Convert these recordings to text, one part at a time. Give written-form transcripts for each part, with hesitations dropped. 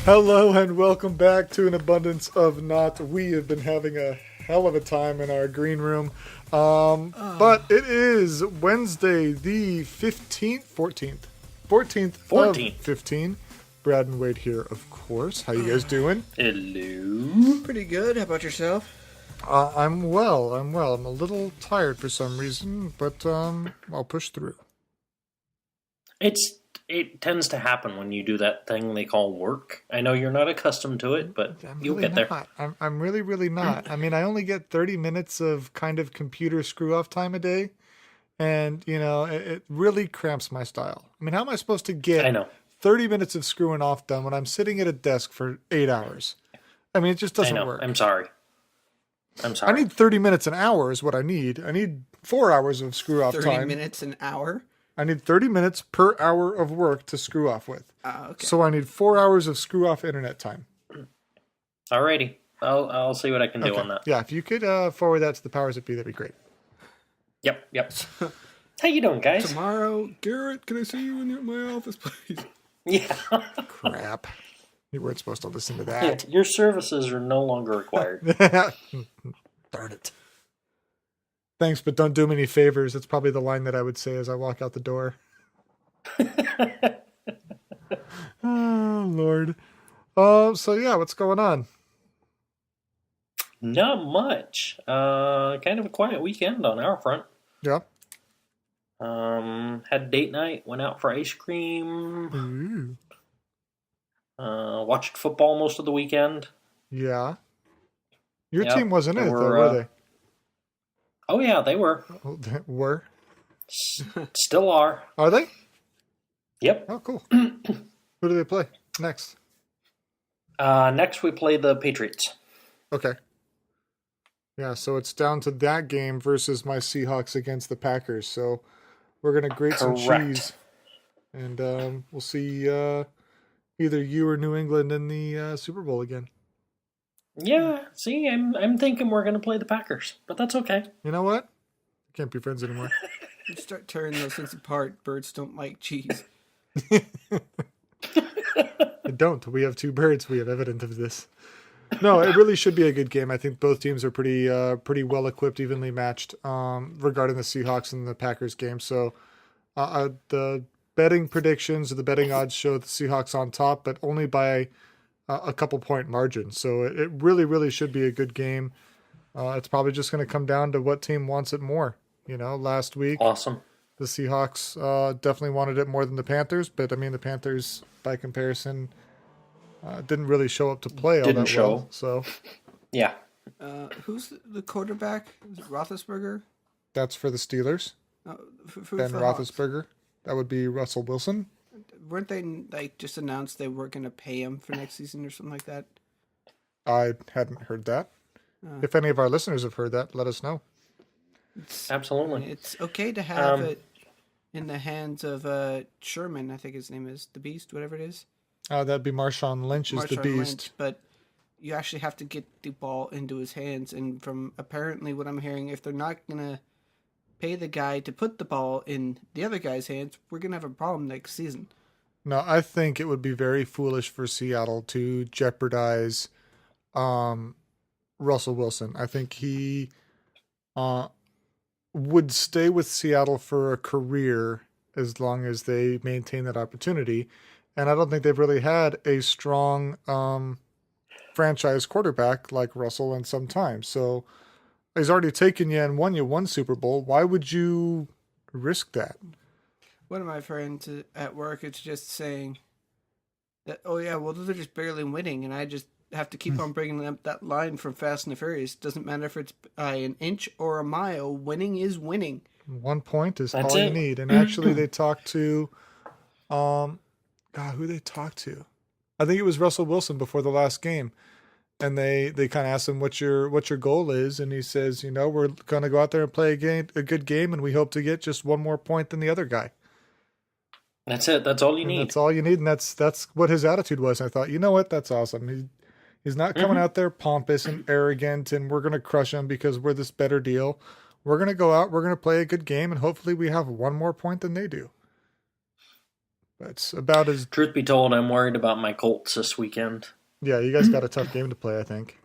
Hello and welcome back to an abundance of Naught. We have been having a hell of a time in our green room. But it is Wednesday the 14th of 14th. 15. Brad and Wade here, of course. How you guys doing? Hello. Pretty good. How about yourself? I'm well. I'm a little tired for some reason, but I'll push through. It tends to happen when you do that thing they call work. I know you're not accustomed to it, but you'll get there. I'm really not. I mean, I only get 30 minutes of kind of computer screw-off time a day, and, it really cramps my style. I mean, how am I supposed to get 30 minutes of screwing off done when I'm sitting at a desk for 8 hours? I mean, it just doesn't work. I'm sorry. I need 30 minutes an hour is what I need. I need 4 hours of screw-off time. 30 minutes an hour? I need 30 minutes per hour of work to screw off with. Okay. So I need 4 hours of screw off internet time. Alrighty. I'll see what I can do on that. Yeah, if you could forward that to the powers that be, that'd be great. Yep. How you doing, guys? Tomorrow, Garrett, can I see you in my office, please? Yeah. Crap. You weren't supposed to listen to that. Your services are no longer required. Darn it. Thanks, but don't do me any favors. That's probably the line that I would say as I walk out the door. Oh, Lord. So yeah, what's going on? Not much. Kind of a quiet weekend on our front. Yeah. Had date night, went out for ice cream. Watched football most of the weekend. Yeah. Your team wasn't it, though, were they? Oh, yeah, they were. Oh, they were? Still are. Are they? Yep. Oh, cool. Who do they play next? Next, we play the Patriots. Okay. Yeah, so it's down to that game versus my Seahawks against the Packers. So we're going to grate some cheese. And we'll see either you or New England in the Super Bowl again. Yeah, see, I'm thinking we're going to play the Packers, but that's okay. You know what? Can't be friends anymore. Start tearing those things apart. Birds don't like cheese. I don't. We have two birds. We have evidence of this. No, it really should be a good game. I think both teams are pretty well equipped, evenly matched regarding the Seahawks and the Packers game. So the betting predictions or the betting odds show the Seahawks on top, but only by a couple point margin. So it really should be a good game. It's probably just going to come down to what team wants it more. Last week, awesome. The Seahawks definitely wanted it more than the Panthers, but I mean the Panthers, by comparison, didn't really show up to play all that well. So, yeah. Who's the quarterback? Is it Roethlisberger? That's for the Steelers. Ben Roethlisberger. That would be Russell Wilson. Weren't they just announced they were going to pay him for next season or something like that? I hadn't heard that. If any of our listeners have heard that, let us know. Absolutely. It's okay to have it in the hands of Sherman, I think his name is, the Beast, whatever it is. That'd be Marshawn Lynch is the Beast. Lynch, but you actually have to get the ball into his hands. And from apparently what I'm hearing, if they're not going to pay the guy to put the ball in the other guy's hands, we're going to have a problem next season. No, I think it would be very foolish for Seattle to jeopardize Russell Wilson. I think he would stay with Seattle for a career as long as they maintain that opportunity. And I don't think they've really had a strong franchise quarterback like Russell in some time. So he's already taken you and won you one Super Bowl. Why would you risk that? One of my friends at work is just saying that, oh yeah, well, they're just barely winning, and I just have to keep on bringing up that line from Fast and the Furious. Doesn't matter if it's by an inch or a mile, winning is winning. 1 point is all you need. And actually, they talked to, who they talked to? I think it was Russell Wilson before the last game. And they kind of asked him what your goal is, and he says, we're going to go out there and play a good game, and we hope to get just one more point than the other guy. That's it. That's all you need. That's all you need, and that's what his attitude was. I thought, you know what, that's awesome. He's not coming out there pompous and arrogant, and we're going to crush him because we're this better deal. We're going to go out, we're going to play a good game, and hopefully we have one more point than they do. It's about as Truth be told, I'm worried about my Colts this weekend. yeah. You guys got a tough game to play, I think.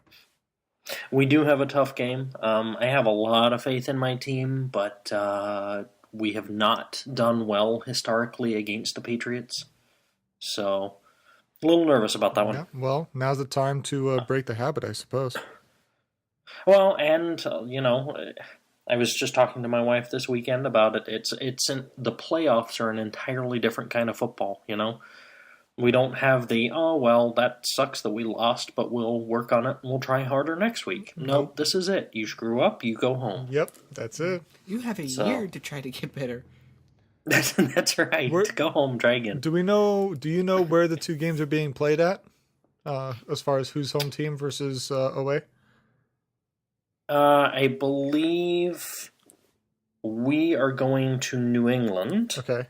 We do have a tough game. I have a lot of faith in my team, but we have not done well historically against the Patriots. So, a little nervous about that one. Yeah. Well, now's the time to break the habit, I suppose. Well, and I was just talking to my wife this weekend about it. The playoffs are an entirely different kind of football. We don't have that sucks that we lost, but we'll work on it and we'll try harder next week. Nope, this is it. You screw up, you go home. Yep, that's it. You have a year to try to get better. That's right. Go home, try again. Do you know where the two games are being played at? As far as who's home team versus away? I believe we are going to New England. Okay.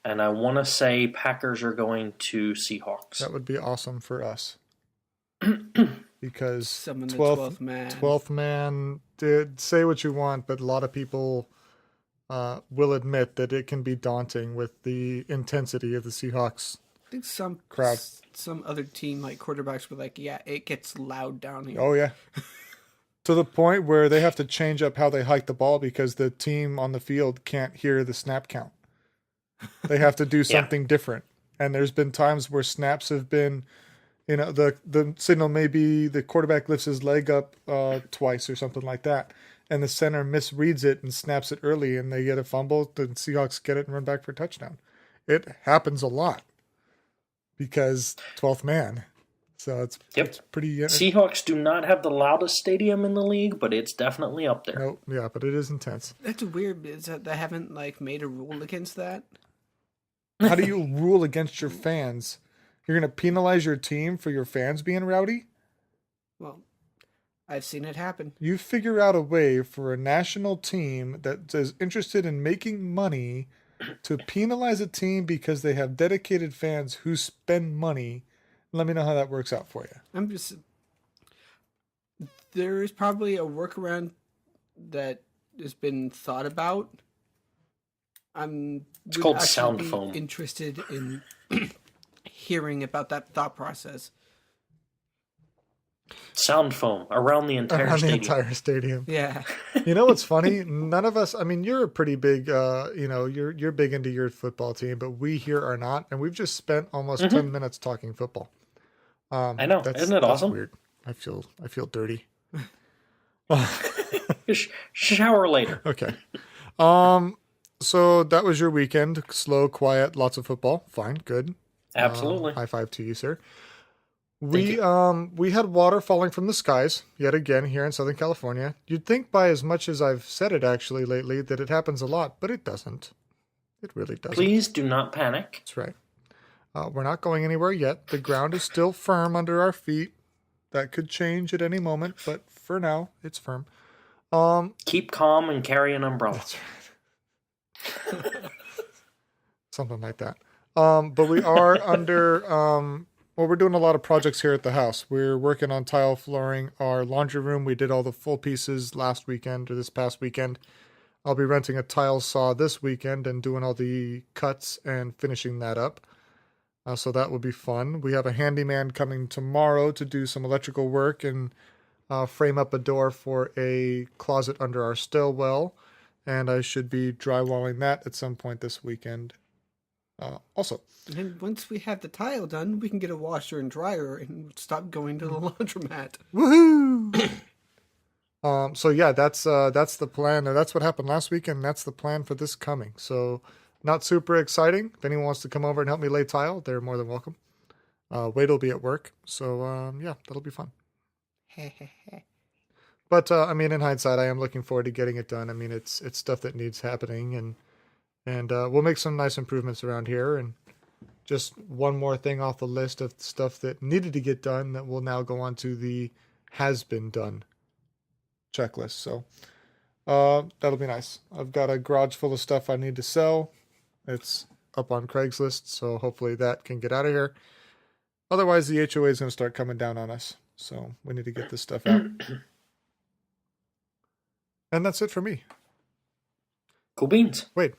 And I want to say Packers are going to Seahawks. That would be awesome for us. Because Summon the 12th man. 12th man, say what you want, but a lot of people will admit that it can be daunting with the intensity of the Seahawks. I think some other team like quarterbacks were like, yeah, it gets loud down here. Oh yeah. To the point where they have to change up how they hike the ball because the team on the field can't hear the snap count. They have to do something different. And there's been times where snaps have been, the signal may be the quarterback lifts his leg up twice or something like that. And the center misreads it and snaps it early and they get a fumble. The Seahawks get it and run back for a touchdown. It happens a lot because 12th man. So it's pretty... Seahawks do not have the loudest stadium in the league, but it's definitely up there. No, yeah, but it is intense. That's weird. Is that they haven't made a rule against that? How do you rule against your fans? You're going to penalize your team for your fans being rowdy? Well, I've seen it happen. You figure out a way for a national team that is interested in making money to penalize a team because they have dedicated fans who spend money. Let me know how that works out for you. There is probably a workaround that has been thought about. It's called sound foam. Interested in hearing about that thought process. Sound foam around the entire stadium. Yeah. You know what's funny? None of us. I mean, you're a pretty big. You're big into your football team, but we here are not, and we've just spent almost 10 minutes talking football. I know. Isn't it awesome? Weird. I feel dirty. Shower later. Okay. So that was your weekend. Slow, quiet, lots of football. Fine, good. Absolutely. High five to you, sir. We had water falling from the skies yet again here in Southern California. You'd think by as much as I've said it actually lately that it happens a lot, but it doesn't. It really doesn't. Please do not panic. That's right. We're not going anywhere yet. The ground is still firm under our feet. That could change at any moment, but for now, it's firm. Keep calm and carry an umbrella. That's right. Something like that. But we are under... we're doing a lot of projects here at the house. We're working on tile flooring our laundry room. We did all the full pieces last weekend or this past weekend. I'll be renting a tile saw this weekend and doing all the cuts and finishing that up. So that will be fun. We have a handyman coming tomorrow to do some electrical work and frame up a door for a closet under our stairwell. And I should be drywalling that at some point this weekend also. And once we have the tile done, we can get a washer and dryer and stop going to the laundromat. Woohoo! So yeah, that's the plan. That's what happened last week, and that's the plan for this coming. So not super exciting. If anyone wants to come over and help me lay tile, they're more than welcome. Wade will be at work, so yeah, that'll be fun. But I mean, in hindsight, I am looking forward to getting it done. I mean, it's stuff that needs happening, and we'll make some nice improvements around here. And just one more thing off the list of stuff that needed to get done that will now go on to the has been done checklist. So that'll be nice. I've got a garage full of stuff I need to sell. It's up on Craigslist, so hopefully that can get out of here. Otherwise, the HOA is going to start coming down on us. So we need to get this stuff out. And that's it for me. Cool beans. Wait.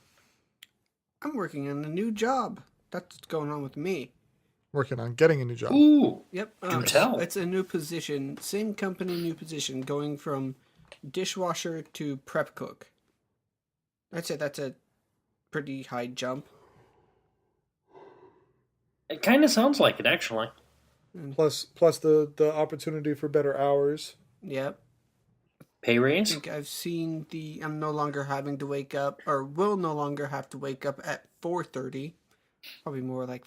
I'm working on a new job. That's what's going on with me. Working on getting a new job. Ooh, Yep. do tell. It's a new position. Same company, new position. Going from dishwasher to prep cook. I'd say that's a pretty high jump. It kind of sounds like it, actually. Plus the opportunity for better hours. Yep. Pay I raise? think I've seen I'm no longer having to wake up, or will no longer have to wake up at 4:30. Probably more like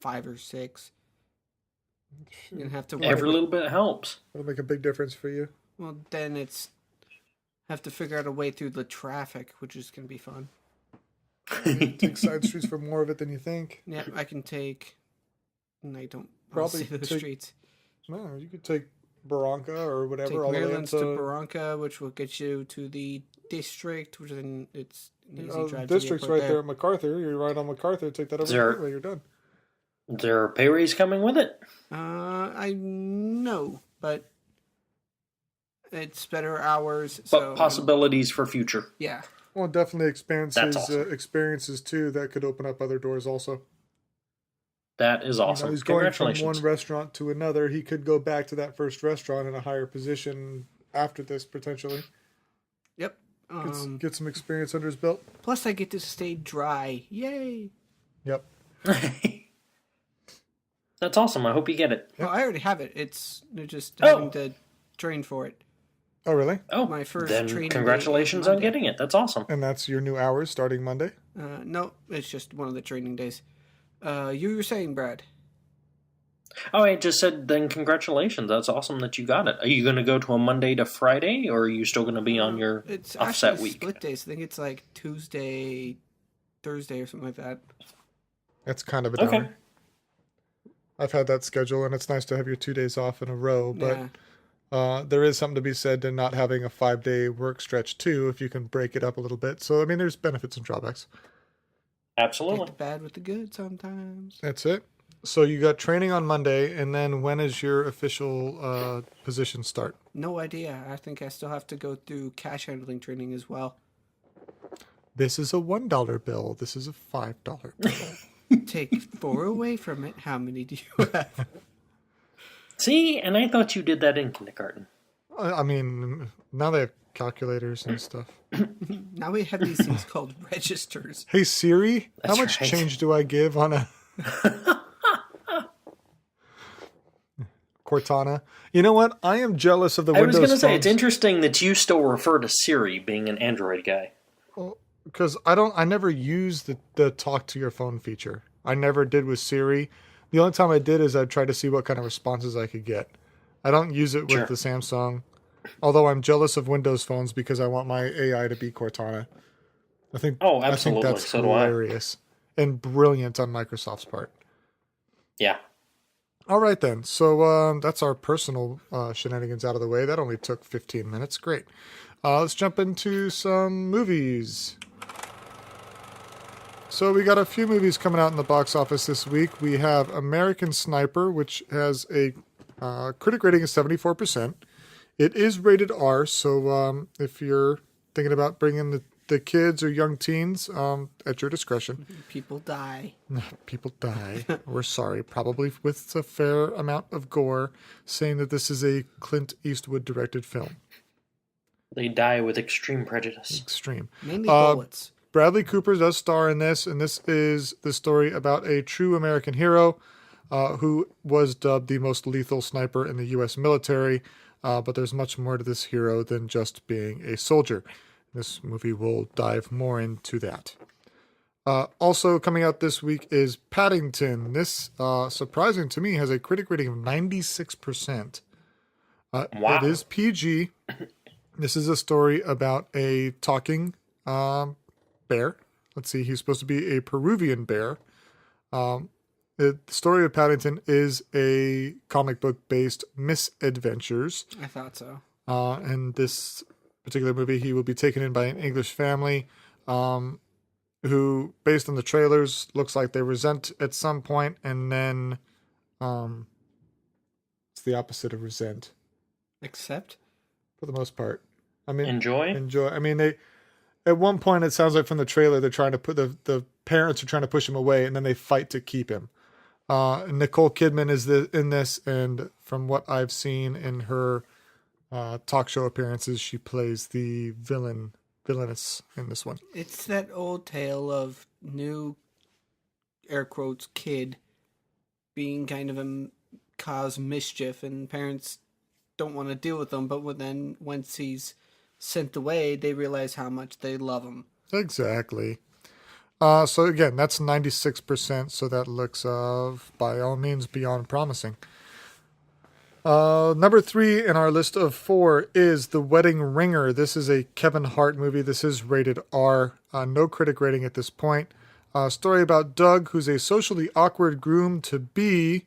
5 or 6. You're gonna have to work. Every little bit helps. It'll make a big difference for you. Well, then it's have to figure out a way through the traffic, which is gonna be fun. Take side streets for more of it than you think. Yeah, I can take. And I don't Probably see the take- streets. No, you could take Barranca or whatever Take all the way up Maryland's to to Barranca, which will get you to the district, which then it's an easy drive. to the district's airport right there at MacArthur. You're right on MacArthur. Take that over Is there- the freeway. You're done. Is there a pay raise coming with it? I know, but it's better hours. So But possibilities for future. yeah. Well, it definitely expands That's his awesome. experiences too. That could open up other doors also. That is awesome. He's going from Congratulations. one restaurant to another. He could go back to that first restaurant in a higher position after this potentially. Yep. Get some experience under his belt. Plus, I get to stay dry. Yay! Yep. That's awesome. I hope you get it. Well, I already have it. It's just Oh. having to train for it. Oh, really? Oh, My first then training day congratulations is on Monday. getting it. That's awesome. And that's your new hours starting Monday? No, it's just one of the training days. You were saying, Brad? Oh, I just said then congratulations. That's awesome that you got it. Are you going to go to a Monday to Friday, or are you still going to be on your It's offset actually week? split days. I think it's like Tuesday, Thursday, or something like that. That's kind of a Okay. downer. I've had that schedule, and it's nice to have your 2 days off in a row, but Yeah. there is something to be said to not having a 5-day work stretch too, if you can break it up a little bit. So, I mean, there's benefits and drawbacks. Get Absolutely. the bad with the good sometimes. That's it. So you got training on Monday, and then when is your official position start? No idea. I think I still have to go through cash handling training as well. This is a $1 bill. This is a $5 bill. Take 4 away from it. How many do you have? See, and I thought you did that in kindergarten. I mean, now they have calculators and stuff. Now we have these things called registers. Hey Siri, how That's much right. change do I give on a Cortana? You know what? I am jealous of the I was Windows going to say, it's phones interesting that you still refer to Siri being an Android guy. because I never use the talk to your phone feature. I never did with Siri. The only time I did is I tried to see what kind of responses I could get. I don't use it with Sure. the Samsung. Although I'm jealous of Windows phones because I want my AI to be Cortana. I think Oh, absolutely. I think that's So do I. hilarious and brilliant on Microsoft's part. Yeah. All right, then. So that's our personal shenanigans out of the way. That only took 15 minutes. Great. Let's jump into some movies. So we got a few movies coming out in the box office this week. We have American Sniper, which has a critic rating of 74%. It is rated R, so if you're thinking about bringing the kids or young teens, at your discretion. People die. People die. We're sorry. Probably with a fair amount of gore, saying that this is a Clint Eastwood directed film. They die with extreme prejudice. Extreme. Mainly bullets. Bradley Cooper does star in this, and this is the story about a true American hero who was dubbed the most lethal sniper in the U.S. military. But there's much more to this hero than just being a soldier. This movie will dive more into that. Also coming out this week is Paddington. This, surprising to me, has a critic rating of 96%. Wow. It is PG. This is a story about a talking bear. Let's see, he's supposed to be a Peruvian bear. The story of Paddington is a comic book based misadventures. I thought so. And this particular movie, he will be taken in by an English family who, based on the trailers, looks like they resent at some point, and then it's the opposite of resent Except? for the most part. I mean, Enjoy? enjoy. I mean, they At one point, it sounds like from the trailer, they're trying to put the parents are trying to push him away, and then they fight to keep him. Nicole Kidman is in this, and from what I've seen in her talk show appearances, she plays the villainess in this one. It's that old tale of new, air quotes, kid being kind of cause mischief, and parents don't want to deal with him, but then once he's sent away, they realize how much they love him. Exactly. So again, that's 96%, so that looks by all means beyond promising. Number 3 in our list of 4 is The Wedding Ringer. This is a Kevin Hart movie. This is rated R. No critic rating at this point. Story about Doug, who's a socially awkward groom-to-be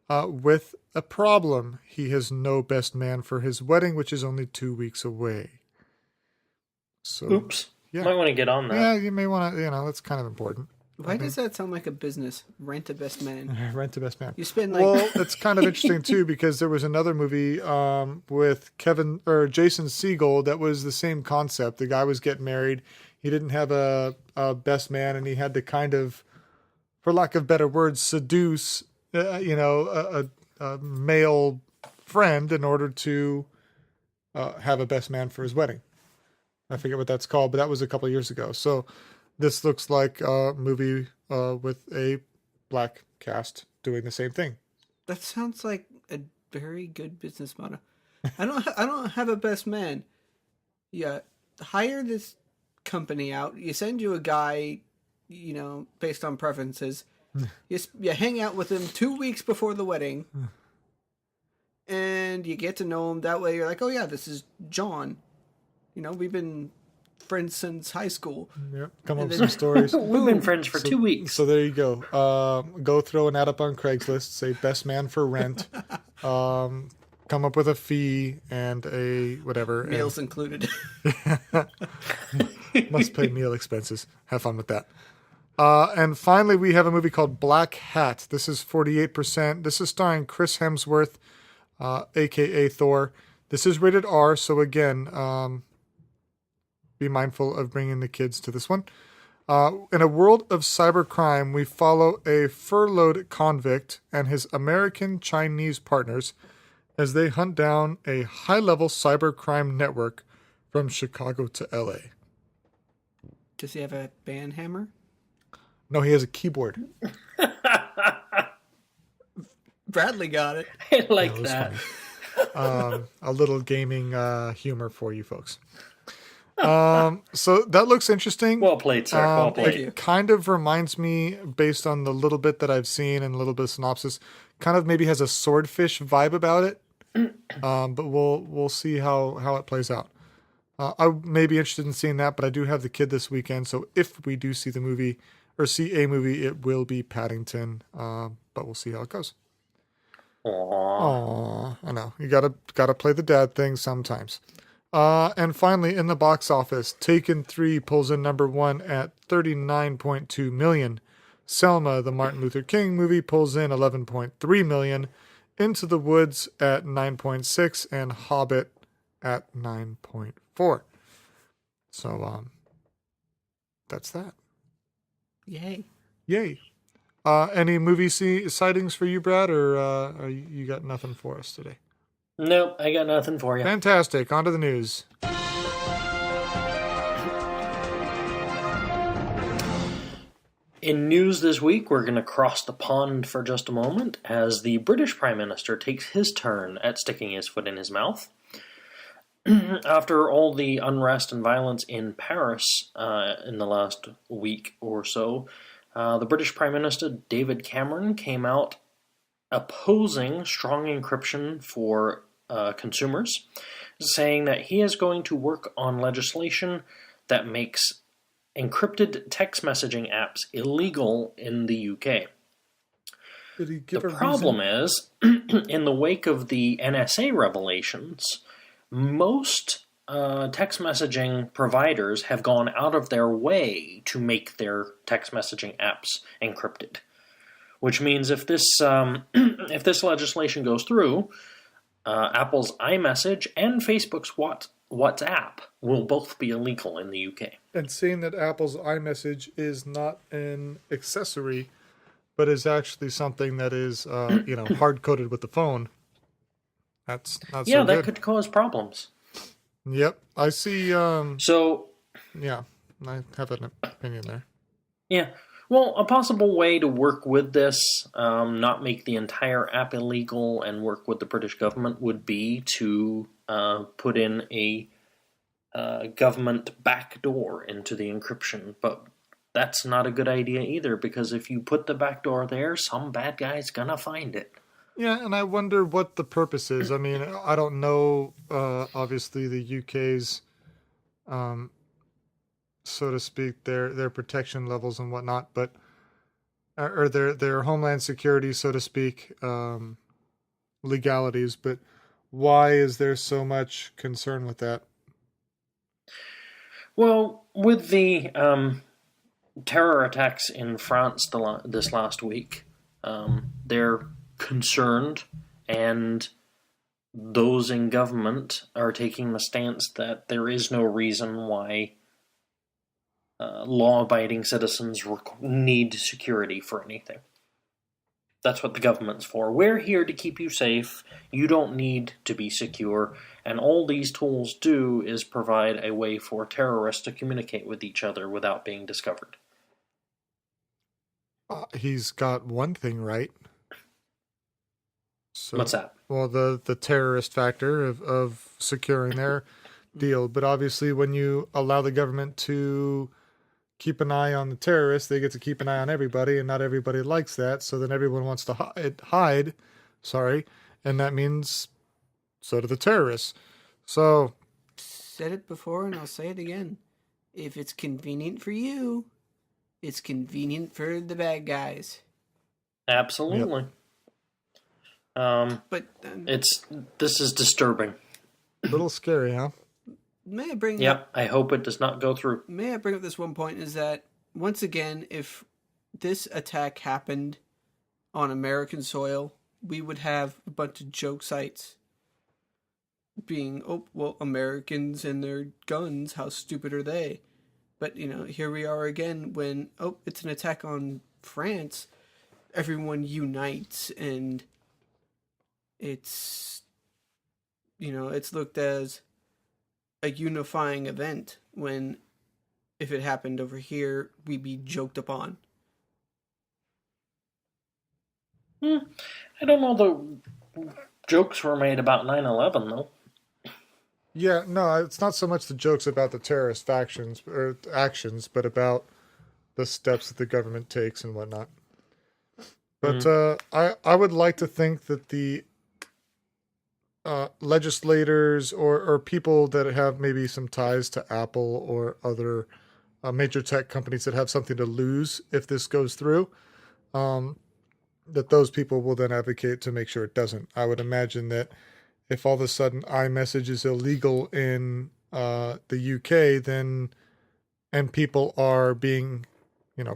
with a problem. He has no best man for his wedding, which is only 2 weeks away. So, Oops. Yeah. Might want to get on that. Yeah, you may want to, that's kind of important. Why does that sound like a business? Rent a best man. Rent a best man. You spend like... Well, it's kind of interesting too, because there was another movie with Jason Segel that was the same concept. The guy was getting married. He didn't have a best man, and he had to kind of, for lack of better words, seduce a male friend in order to have a best man for his wedding. I forget what that's called, but that was a couple of years ago. So this looks like a movie with a black cast doing the same thing. That sounds like a very good business model. I don't have a best man. Yeah, hire this company out. You send you a guy, based on preferences. You hang out with him 2 weeks before the wedding, and you get to know him. That way, you're like, oh yeah, this is John. We've been friends since high school. Yep. Come up with some stories. We've been friends for 2 weeks. So there you go. Go throw an ad up on Craigslist. Say best man for rent. Come up with a fee and a whatever. Meals included. Must pay meal expenses. Have fun with that. And finally, we have a movie called Black Hat. This is 48%. This is starring Chris Hemsworth, a.k.a. Thor. This is rated R, so again, be mindful of bringing the kids to this one. In a world of cybercrime, we follow a furloughed convict and his American-Chinese partners as they hunt down a high-level cybercrime network from Chicago to L.A. Does he have a band hammer? No, he has a keyboard. Bradley got it. I like was that. funny. A little gaming humor for you folks. So that looks interesting. Well played, sir. Well played. It kind of reminds me, based on the little bit that I've seen and a little bit of synopsis, kind of maybe has a Swordfish vibe about it. But we'll see how it plays out. I may be interested in seeing that, but I do have the kid this weekend, so if we do see the movie or see a movie, it will be Paddington. But we'll see how it goes. Aww, I know. You gotta play the dad thing sometimes. And finally, in the box office, Taken 3 pulls in number 1 at $39.2 million. Selma, the Martin Luther King movie, pulls in $11.3 million. Into the Woods at 9.6 and Hobbit at 9.4. So, that's that. Yay. Any movie sightings for you, Brad, or you got nothing for us today? Nope, I got nothing for you. Fantastic. On to the news. In news this week, we're going to cross the pond for just a moment as the British Prime Minister takes his turn at sticking his foot in his mouth. After all the unrest and violence in Paris in the last week or so, the British Prime Minister, David Cameron, came out opposing strong encryption for consumers, saying that he is going to work on legislation that makes encrypted text messaging apps illegal in the UK. Did he give The a problem reason? is, in the wake of the NSA revelations, most text messaging providers have gone out of their way to make their text messaging apps encrypted. Which means if this if this legislation goes through, Apple's iMessage and Facebook's WhatsApp will both be illegal in the UK. And seeing that Apple's iMessage is not an accessory, but is actually something that is, hard coded with the phone. That's not Yeah, so that good. could cause problems. Yep, I see. So, Yeah, I have an opinion there. yeah. Well, a possible way to work with this, not make the entire app illegal and work with the British government, would be to put in a government backdoor into the encryption. But that's not a good idea either, because if you put the backdoor there, some bad guy's gonna find it. Yeah, and I wonder what the purpose is. I mean, I don't know, obviously, the UK's, so to speak, their protection levels and whatnot, but or their homeland security, so to speak, legalities. But why is there so much concern with that? Well, with the terror attacks in France this last week, they're concerned, and those in government are taking the stance that there is no reason why law-abiding citizens need security for anything. That's what the government's for. We're here to keep you safe. You don't need to be secure. And all these tools do is provide a way for terrorists to communicate with each other without being discovered. He's got one thing right. So, What's that? Well, the terrorist factor of securing their deal. But obviously, when you allow the government to keep an eye on the terrorists, they get to keep an eye on everybody, and not everybody likes that. So then everyone wants to hide. Sorry, and that means so do the terrorists. So, Said it before, and I'll say it again. If it's convenient for you, it's convenient for the bad guys. Absolutely. But This is disturbing. a little scary, huh? may I bring up Yep, I hope it does not go through. May I bring up this one point, is that, once again, if this attack happened on American soil, we would have a bunch of joke sites being, oh, well, Americans and their guns, how stupid are they? But, here we are again when, oh, it's an attack on France, everyone unites, and it's, it's looked as a unifying event, when if it happened over here, we'd be joked upon. I don't know, the jokes were made about 9/11, though. Yeah, no, it's not so much the jokes about the terrorist factions or actions, but about the steps that the government takes and whatnot. But I would like to think that the legislators or people that have maybe some ties to Apple or other major tech companies that have something to lose if this goes through, that those people will then advocate to make sure it doesn't. I would imagine that if all of a sudden iMessage is illegal in the UK, then and people are being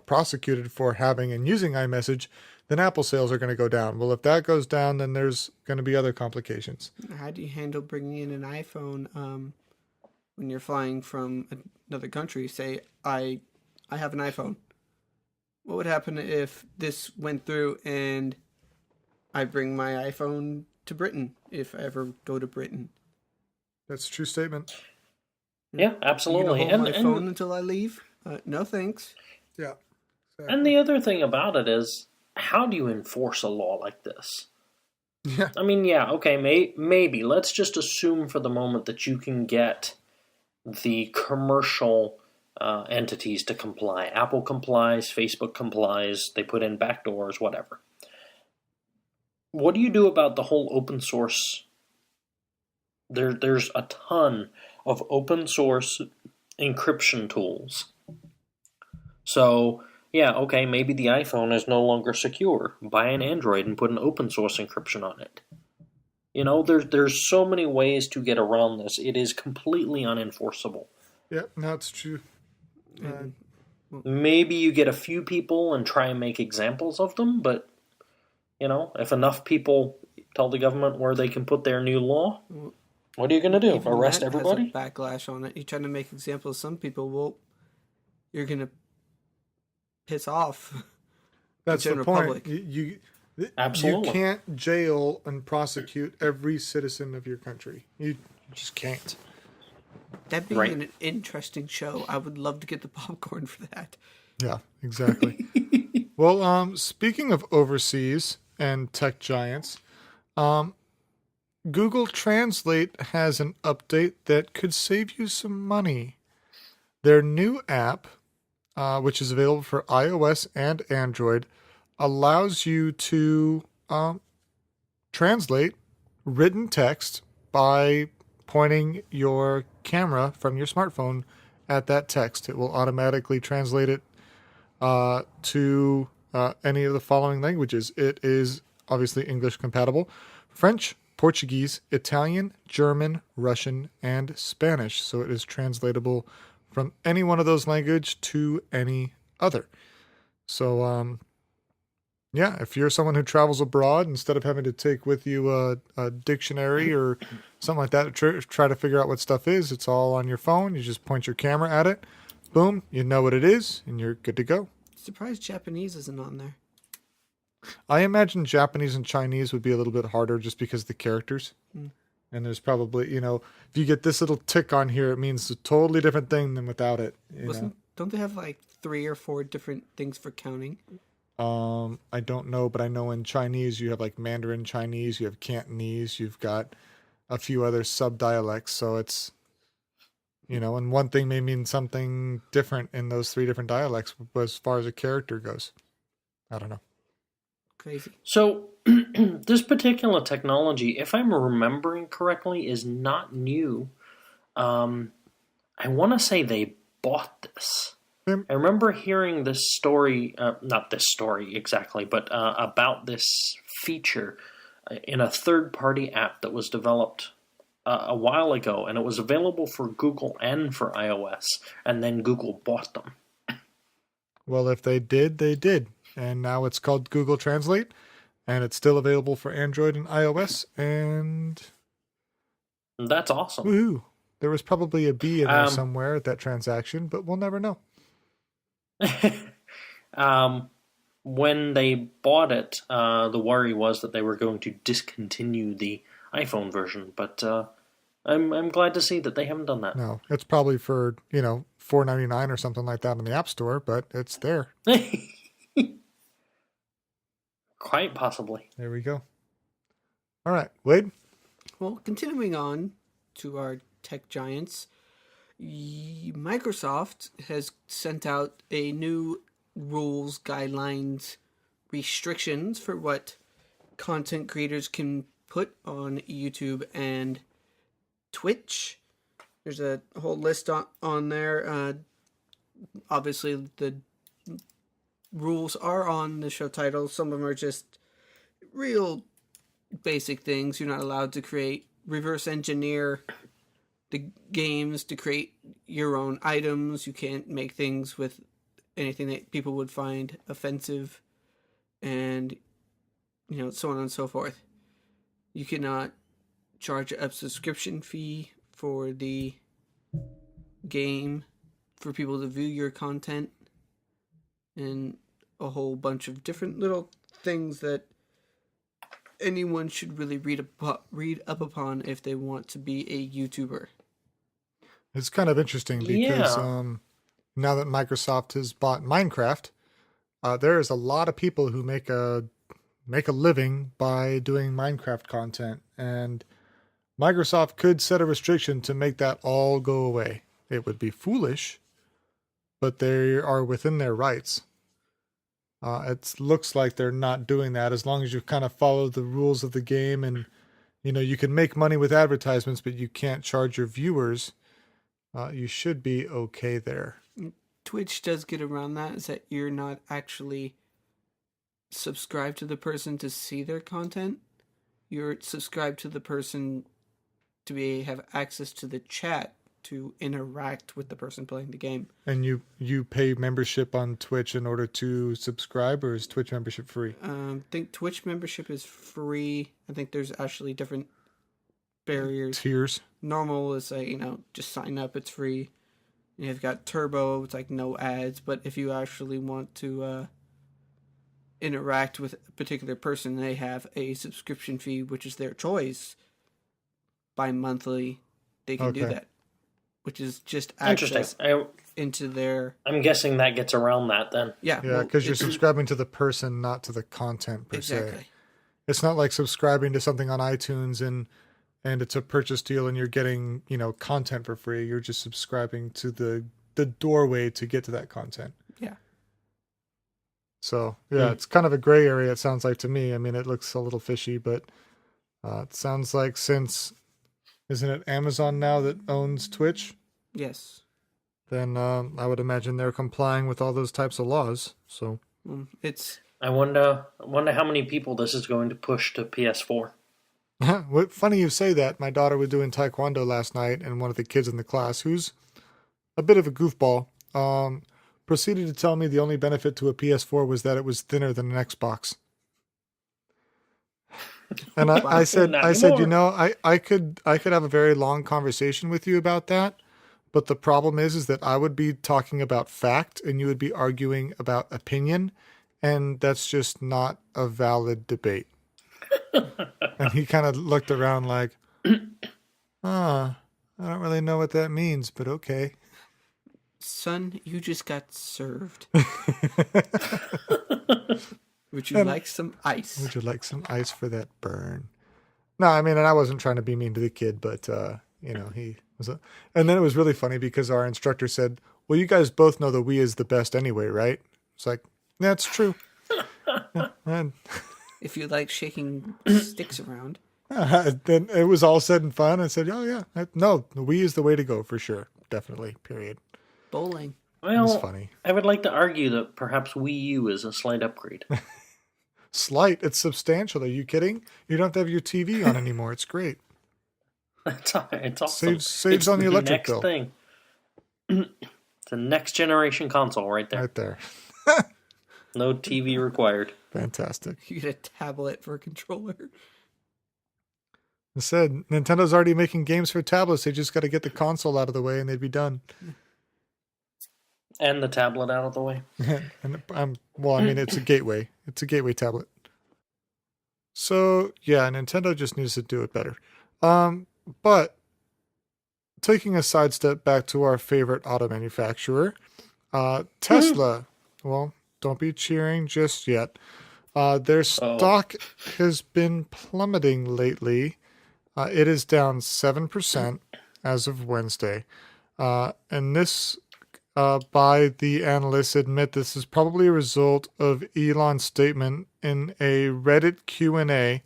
prosecuted for having and using iMessage, then Apple sales are going to go down. Well, if that goes down, then there's going to be other complications. How do you handle bringing in an iPhone when you're flying from another country? Say, I have an iPhone. What would happen if this went through and I bring my iPhone to Britain, if I ever go to Britain? That's a true statement. Yeah, absolutely. You gonna hold my phone until I leave? No, thanks. Yeah. Exactly. And the other thing about it is, how do you enforce a law like this? Yeah. I mean, yeah, okay, maybe. Let's just assume for the moment that you can get the commercial entities to comply. Apple complies, Facebook complies, they put in backdoors, whatever. What do you do about the whole open source? There's a ton of open source encryption tools. So, yeah, okay, maybe the iPhone is no longer secure. Buy an Android and put an open source encryption on it. There's so many ways to get around this. It is completely unenforceable. Yeah, no, it's true. Maybe you get a few people and try and make examples of them, but, if enough people tell the government where they can put their new law, What are you gonna do? Even Arrest that everybody? has a backlash on it. You're trying to make examples of some people. Well, you're gonna piss off the That's the general point. public. You Absolutely. can't jail and prosecute every citizen of your country. You just can't. That being Right. an interesting show, I would love to get the popcorn for that. Yeah, exactly. Well, speaking of overseas and tech giants, Google Translate has an update that could save you some money. Their new app, which is available for iOS and Android, allows you to translate written text by pointing your camera from your smartphone at that text. It will automatically translate it to any of the following languages. It is obviously English compatible: French, Portuguese, Italian, German, Russian, and Spanish. So it is translatable from any one of those languages to any other. So, yeah, if you're someone who travels abroad, instead of having to take with you a dictionary or something like that to try to figure out what stuff is, it's all on your phone. You just point your camera at it. Boom, you know what it is, and you're good to go. Surprised Japanese isn't on there. I imagine Japanese and Chinese would be a little bit harder just because of the characters. And there's probably, if you get this little tick on here, it means a totally different thing than without it. Don't they have like 3 or 4 different things for counting? I don't know, but I know in Chinese you have like Mandarin Chinese, you have Cantonese, you've got a few other sub-dialects. So it's, and one thing may mean something different in those 3 different dialects as far as a character goes. I don't know. Crazy. So, this particular technology, if I'm remembering correctly, is not new. I want to say they bought this. I remember hearing this story, not this story exactly, but about this feature in a third-party app that was developed a while ago, and it was available for Google and for iOS, and then Google bought them. Well, if they did, they did. And now it's called Google Translate, and it's still available for Android and iOS, and That's awesome. woohoo! There was probably a B in there somewhere at that transaction, but we'll never know. When they bought it, the worry was that they were going to discontinue the iPhone version, but I'm glad to see that they haven't done that. No, it's probably for, $4.99 or something like that in the App Store, but it's there. Quite possibly. There we go. All right, Wade. Well, continuing on to our tech giants, Microsoft has sent out a new rules, guidelines, restrictions for what content creators can put on YouTube and Twitch. There's a whole list on there. Obviously, the rules are on the show title. Some of them are just real basic things. You're not allowed to reverse engineer the games to create your own items. You can't make things with anything that people would find offensive, and so on and so forth. You cannot charge a subscription fee for the game for people to view your content, and a whole bunch of different little things that anyone should really read up upon if they want to be a YouTuber. It's kind of interesting because now that Microsoft has bought Minecraft, there is a lot of people who make a living by doing Minecraft content, and Microsoft could set a restriction to make that all go away. It would be foolish, but they are within their rights. It looks like they're not doing that as long as you kind of follow the rules of the game, and you can make money with advertisements, but you can't charge your viewers. You should be okay there. Twitch does get around that, is that you're not actually subscribed to the person to see their content. You're subscribed to the person to have access to the chat to interact with the person playing the game. And you pay membership on Twitch in order to subscribe, or is Twitch membership free? I think Twitch membership is free. I think there's actually different barriers. tiers. Normal is like, just sign up, it's free. And you've got Turbo, it's like no ads, but if you actually want to interact with a particular person, they have a subscription fee, which is their choice. Bi-monthly, they can do Okay. that, which is just Interesting. access into their... I'm guessing that gets around that then. Yeah, Yeah, because you're subscribing to the person, not to the content per se. Exactly. It's not like subscribing to something on iTunes and it's a purchase deal and you're getting, content for free. You're just subscribing to the doorway to get to that content. Yeah. So, yeah, it's kind of a gray area, it sounds like to me. I mean, it looks a little fishy, but it sounds like since, isn't it Amazon now that owns Twitch? Yes. Then I would imagine they're complying with all those types of laws. So It's... I wonder how many people this is going to push to PS4. Funny you say that. My daughter was doing taekwondo last night, and one of the kids in the class, who's a bit of a goofball, proceeded to tell me the only benefit to a PS4 was that it was thinner than an Xbox. And I said, Not I could have a very long conversation with you about that, but the problem is that I would be talking about fact, and you would be arguing about opinion, and that's just not a valid debate. And he kind of looked around like, I don't really know what that means, but okay. Son, you just got served. Would you like some ice? Would you like some ice for that burn? No, I mean, and I wasn't trying to be mean to the kid, but, he was and then it was really funny because our instructor said, well, you guys both know the Wii is the best anyway, right? It's like, that's true. And If you like shaking sticks around. then it was all said and fun. I said, oh, yeah. No, the Wii is the way to go for sure. Definitely, period. Bowling. It was Well, funny. I would like to argue that perhaps Wii U is a slight upgrade. Slight. It's substantial. Are you kidding? You don't have to have your TV on anymore. It's great. It's awesome. Saves It's on the electric next bill. thing. It's a next generation console right there. Right there. No TV required. Fantastic. You get a tablet for a controller. I said, Nintendo's already making games for tablets. They just got to get the console out of the way and they'd be done. And the tablet out of the way. And it's a gateway. It's a gateway tablet. So, yeah, Nintendo just needs to do it better. But taking a sidestep back to our favorite auto manufacturer, Tesla. Well, don't be cheering just yet. Their stock has been plummeting lately. It is down 7% as of Wednesday. And this, by the analysts, admit this is probably a result of Elon's statement in a Reddit Q&A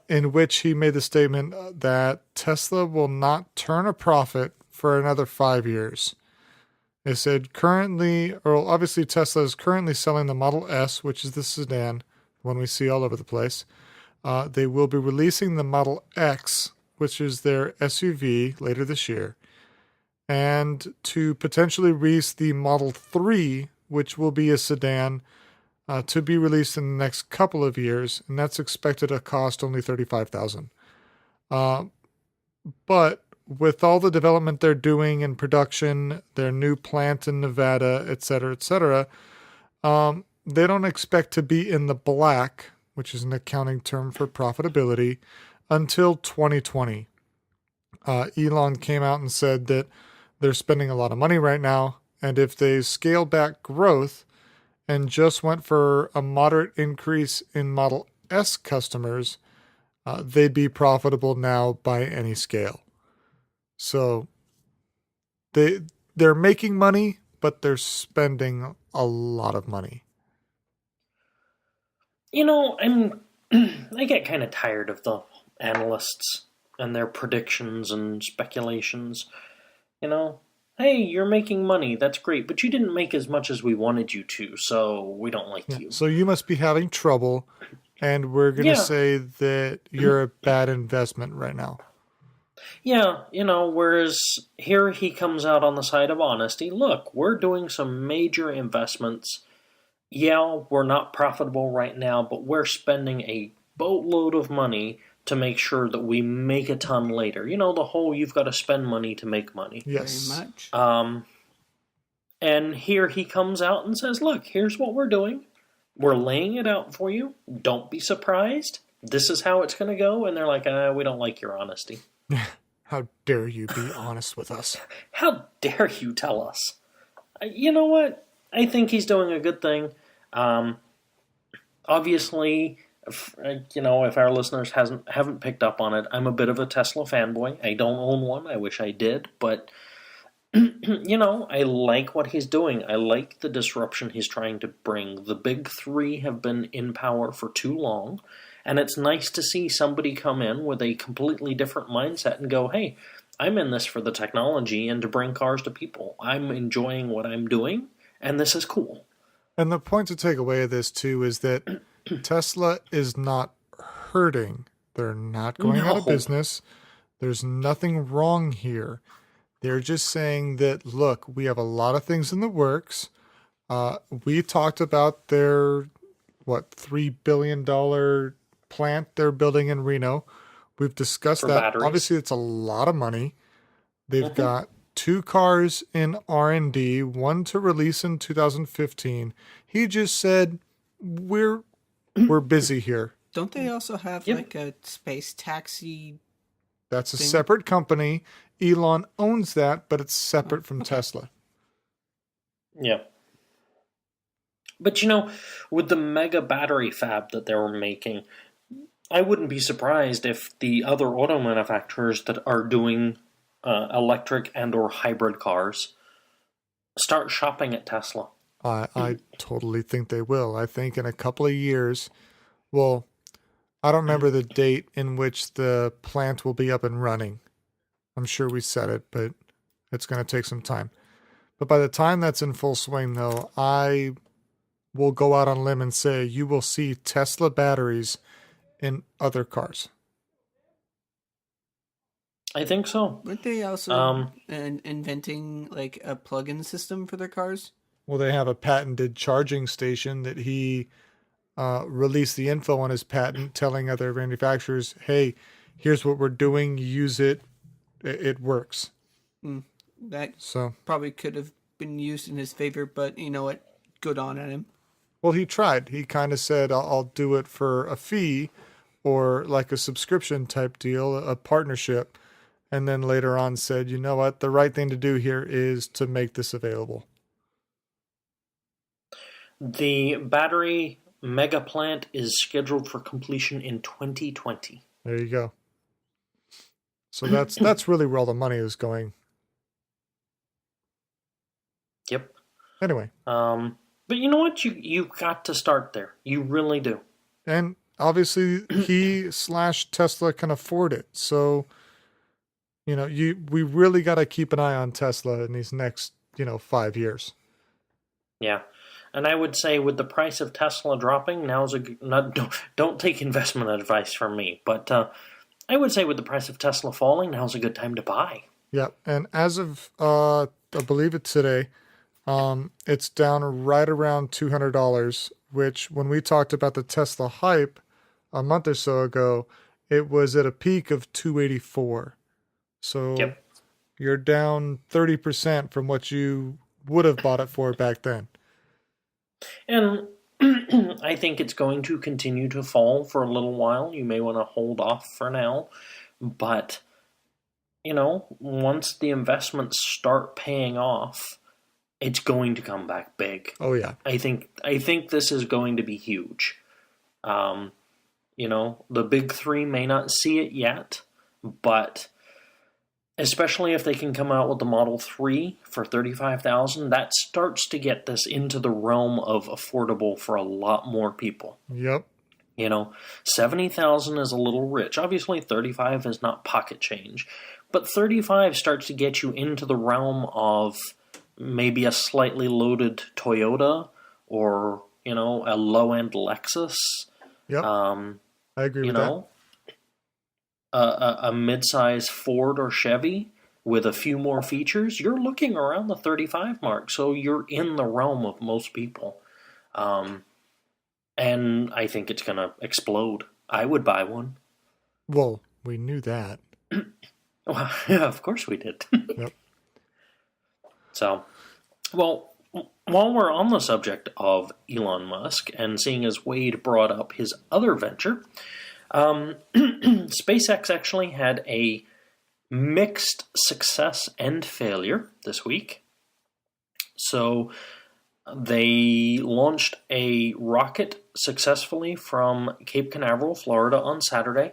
in which he made the statement that Tesla will not turn a profit for another 5 years. They said obviously Tesla is currently selling the Model S, which is the sedan, one we see all over the place. They will be releasing the Model X, which is their SUV, later this year. And to potentially release the Model 3, which will be a sedan, to be released in the next couple of years, and that's expected to cost only $35,000. But with all the development they're doing in production, their new plant in Nevada, et cetera, they don't expect to be in the black, which is an accounting term for profitability, until 2020. Elon came out and said that they're spending a lot of money right now, and if they scale back growth and just went for a moderate increase in Model S customers, they'd be profitable now by any scale. So they're making money, but they're spending a lot of money. I get kind of tired of the analysts and their predictions and speculations. Hey, you're making money, that's great, but you didn't make as much as we wanted you to, so we don't like you. So you must be having trouble, and we're going to say that you're a bad investment right now. Yeah, whereas here he comes out on the side of honesty. Look, we're doing some major investments. Yeah, we're not profitable right now, but we're spending a boatload of money to make sure that we make a ton later. You know, the whole you've got to spend money to make money. Yes. Very much. And here he comes out and says, look, here's what we're doing. We're laying it out for you. Don't be surprised. This is how it's going to go. And they're like, we don't like your honesty. How dare you be honest with us? How dare you tell us? You know what? I think he's doing a good thing. Obviously, if our listeners haven't picked up on it, I'm a bit of a Tesla fanboy. I don't own one. I wish I did. But, I like what he's doing. I like the disruption he's trying to bring. The big three have been in power for too long. And it's nice to see somebody come in with a completely different mindset and go, hey, I'm in this for the technology and to bring cars to people. I'm enjoying what I'm doing, and this is cool. And the point to take away of this, too, is that Tesla is not hurting. They're not going out of business. There's nothing wrong here. They're just saying that, look, we have a lot of things in the works. We talked about their, $3 billion plant they're building in Reno. We've discussed that. Batteries. Obviously, it's a lot of money. They've got 2 cars in R&D, one to release in 2015. He just said, we're busy here. Don't they also have like a space taxi? That's a separate company. Elon owns that, but it's separate from Tesla. Yeah. But with the mega battery fab that they were making, I wouldn't be surprised if the other auto manufacturers that are doing electric and or hybrid cars start shopping at Tesla. I totally think they will. I think in a couple of years, well, I don't remember the date in which the plant will be up and running. I'm sure we said it, but it's going to take some time. But by the time that's in full swing, though, I will go out on a limb and say you will see Tesla batteries in other cars. I think so. Weren't they also inventing like a plug-in system for their cars? Well, they have a patented charging station that he released the info on his patent, telling other manufacturers, hey, here's what we're doing, use it, it works. That probably could have been used in his favor, but you know what? Good on him. Well, he tried. He kind of said, I'll do it for a fee or like a subscription type deal, a partnership. And then later on said, you know what? The right thing to do here is to make this available. The battery mega plant is scheduled for completion in 2020. There you go. So that's really where all the money is going. Yep. Anyway. But you know what? You've got to start there. You really do. And obviously he/Tesla can afford it. So, we really got to keep an eye on Tesla in these next, 5 years. Yeah. And I would say with the price of Tesla dropping, don't take investment advice from me, but I would say with the price of Tesla falling, now's a good time to buy. Yeah, and as of I believe it's today, it's down right around $200, which when we talked about the Tesla hype a month or so ago, it was at a peak of $284. So you're down 30% from what you would have bought it for back then. And I think it's going to continue to fall for a little while. You may want to hold off for now. But, once the investments start paying off, it's going to come back big. Oh, yeah. I think this is going to be huge. The big three may not see it yet, but especially if they can come out with the Model 3 for $35,000, that starts to get this into the realm of affordable for a lot more people. Yep. $70,000 is a little rich. Obviously, $35,000 is not pocket change, but $35,000 starts to get you into the realm of maybe a slightly loaded Toyota or, a low-end Lexus. Yep. I agree with that. A mid-size Ford or Chevy with a few more features, you're looking around the 35 mark. So you're in the realm of most people. And I think it's going to explode. I would buy one. Well, we knew that. Well, yeah, of course we did. Yep. So, well, while we're on the subject of Elon Musk, and seeing as Wade brought up his other venture, SpaceX actually had a mixed success and failure this week. So they launched a rocket successfully from Cape Canaveral, Florida on Saturday.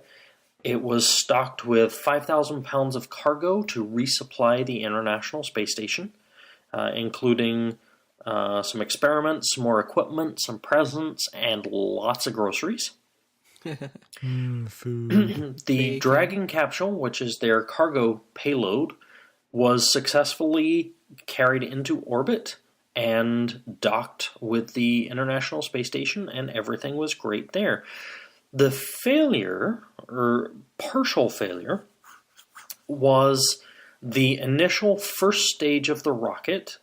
It was stocked with 5,000 pounds of cargo to resupply the International Space Station, including some experiments, some more equipment, some presents, and lots of groceries. Food. The Dragon capsule, which is their cargo payload, was successfully carried into orbit and docked with the International Space Station, and everything was great there. The failure, or partial failure, was the initial first stage of the rocket.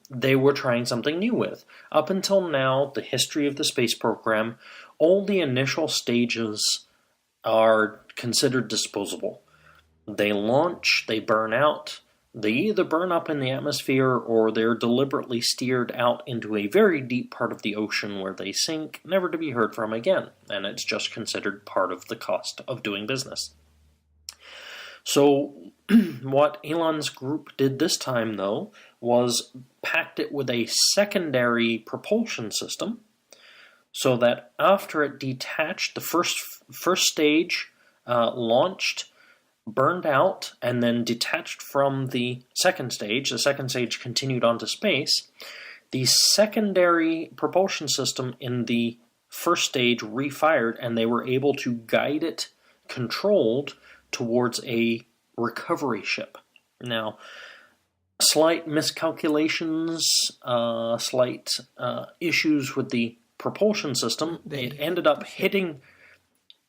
They were trying something new with. Up until now, the history of the space program, all the initial stages are considered disposable. They launch, they burn out, they either burn up in the atmosphere or they're deliberately steered out into a very deep part of the ocean where they sink, never to be heard from again, and it's just considered part of the cost of doing business. So what Elon's group did this time, though, was packed it with a secondary propulsion system so that after it detached, the first stage launched, burned out, and then detached from the second stage continued on to space, the secondary propulsion system in the first stage refired, and they were able to guide it controlled towards a recovery ship. Now, slight miscalculations, slight issues with the propulsion system. It ended up hitting...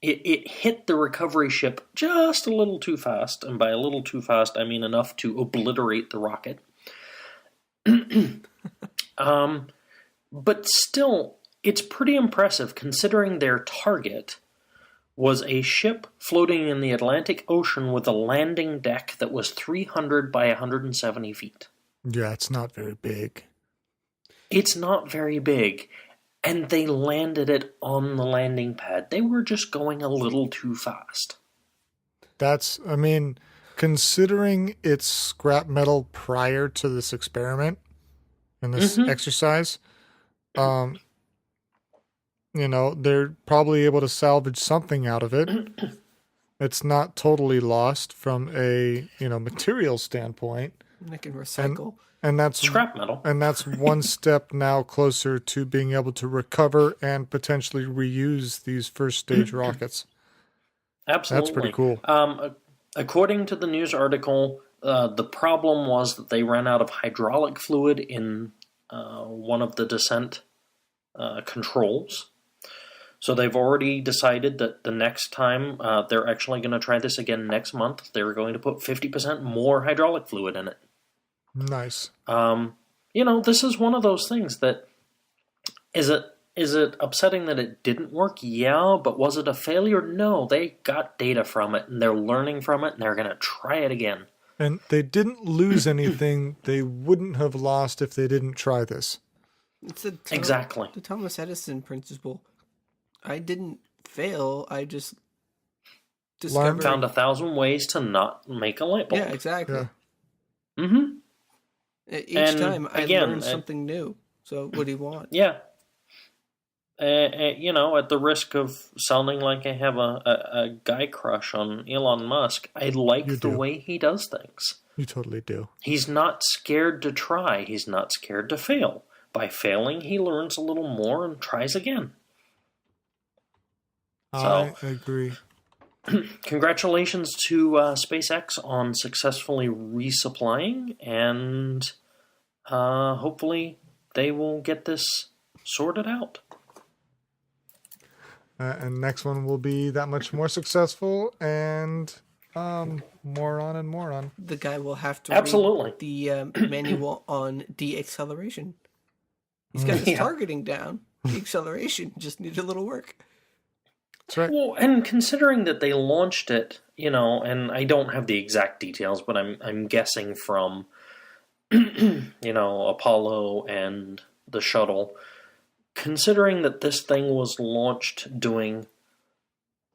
It hit the recovery ship just a little too fast, and by a little too fast, I mean enough to obliterate the rocket. But still, it's pretty impressive considering their target was a ship floating in the Atlantic Ocean with a landing deck that was 300 by 170 feet. Yeah, it's not very big. It's not very big. And they landed it on the landing pad. They were just going a little too fast. Considering it's scrap metal prior to this experiment and this exercise, they're probably able to salvage something out of it. It's not totally lost from a, material standpoint. They can recycle. And that's scrap metal. And that's one step now closer to being able to recover and potentially reuse these first stage rockets. Absolutely. That's pretty cool. According to the news article, the problem was that they ran out of hydraulic fluid in one of the descent controls. So they've already decided that the next time they're actually going to try this again next month, they're going to put 50% more hydraulic fluid in it. Nice. This is one of those things that is it upsetting that it didn't work? Yeah, but was it a failure? No, they got data from it and they're learning from it and they're going to try it again. And they didn't lose anything they wouldn't have lost if they didn't try this. It's exactly the Thomas Edison principle. I didn't fail. I just discovered... found 1,000 ways to not make a light bulb. Yeah, exactly. Yeah. Mm-hmm. Each time I learned something new. So what do you want? Yeah. At the risk of sounding like I have a guy crush on Elon Musk, I like the way he does things. You totally do. He's not scared to try. He's not scared to fail. By failing, he learns a little more and tries again. I agree. Congratulations to SpaceX on successfully resupplying, and hopefully they will get this sorted out. And next one will be that much more successful, and more on and more on. The guy will have to read the manual on de-acceleration. He's got his targeting down. The acceleration just needs a little work. That's right. Well, and considering that they launched it, and I don't have the exact details, but I'm guessing from, Apollo and the shuttle. Considering that this thing was launched doing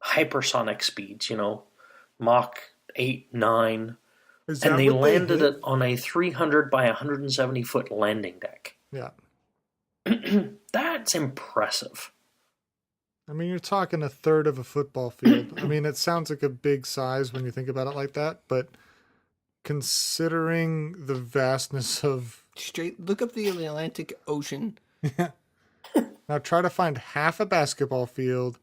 hypersonic speeds, Mach 8, 9, Is and that they what landed hit? it on a 300 by 170 foot landing deck. Yeah. That's impressive. I mean, you're talking a third of a football field. I mean, it sounds like a big size when you think about it like that, but considering the vastness of... Look up the Atlantic Ocean. Now try to find half a basketball field,